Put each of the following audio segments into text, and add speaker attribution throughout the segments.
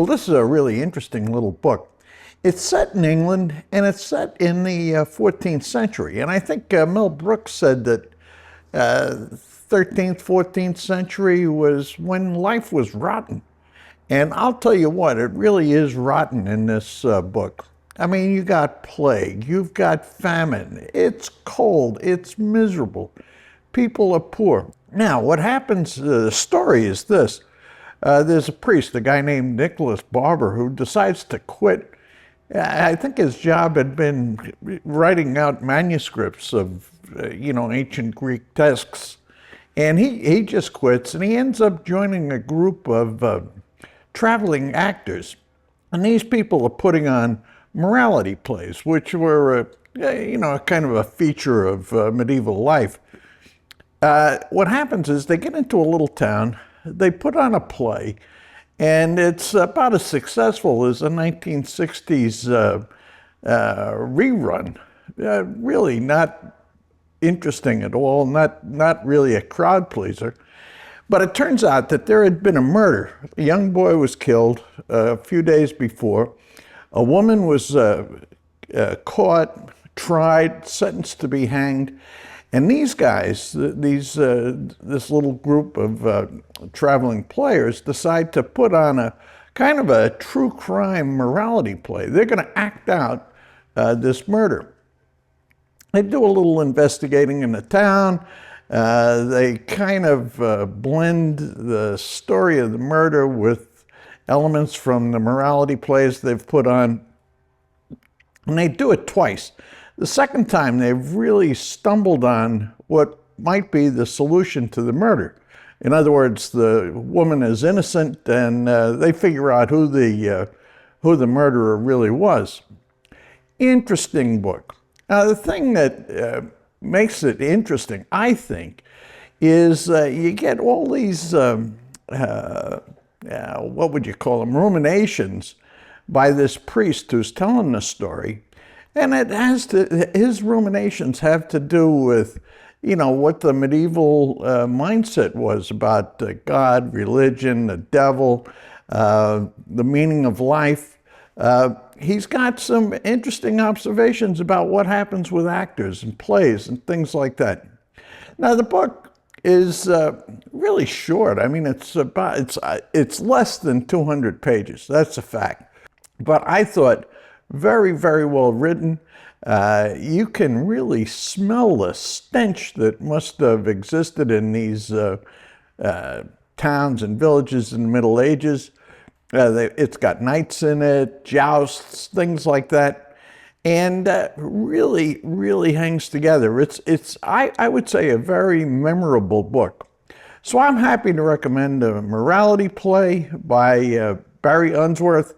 Speaker 1: Well, this is a really interesting little book. It's set in England, and it's set in the 14th century. And I think Mel Brooks said that 13th, 14th century was when life was rotten. And I'll tell you what, it really is rotten in this book. I mean, you got plague, you've got famine, it's cold, it's miserable, people are poor. Now, what happens, the story is this. There's a priest, a guy named Nicholas Barber, who decides to quit. I think his job had been writing out manuscripts of, ancient Greek texts. And he just quits, and he ends up joining a group of traveling actors. And these people are putting on morality plays, which were, kind of a feature of medieval life. What happens is they get into a little town, they put on a play, and it's about as successful as a 1960s rerun. Really not interesting at all, not really a crowd pleaser. But it turns out that there had been a murder. A young boy was killed a few days before. A woman was caught, tried, sentenced to be hanged. And these guys, this little group of traveling players, decide to put on a kind of a true crime morality play. They're going to act out this murder. They do a little investigating in the town. They kind of blend the story of the murder with elements from the morality plays they've put on. And they do it twice. The second time, they've really stumbled on what might be the solution to the murder. In other words, the woman is innocent, and they figure out who the murderer really was. Interesting book. Now, the thing that makes it interesting, I think, is you get all these, what would you call them, ruminations by this priest who's telling the story. And his ruminations have to do with, what the medieval mindset was about God, religion, the devil, the meaning of life. He's got some interesting observations about what happens with actors and plays and things like that. Now, the book is really short. I mean, it's less than 200 pages. That's a fact. But I thought very, very well written. You can really smell the stench that must have existed in these towns and villages in the Middle Ages. It's got knights in it, jousts, things like that, and really, really hangs together. It's I would say, a very memorable book. So I'm happy to recommend a morality play by Barry Unsworth.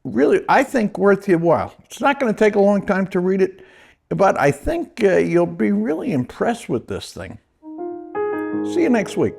Speaker 1: Really, I think worth your while. It's not going to take a long time to read it, but I think you'll be really impressed with this thing. See you next week.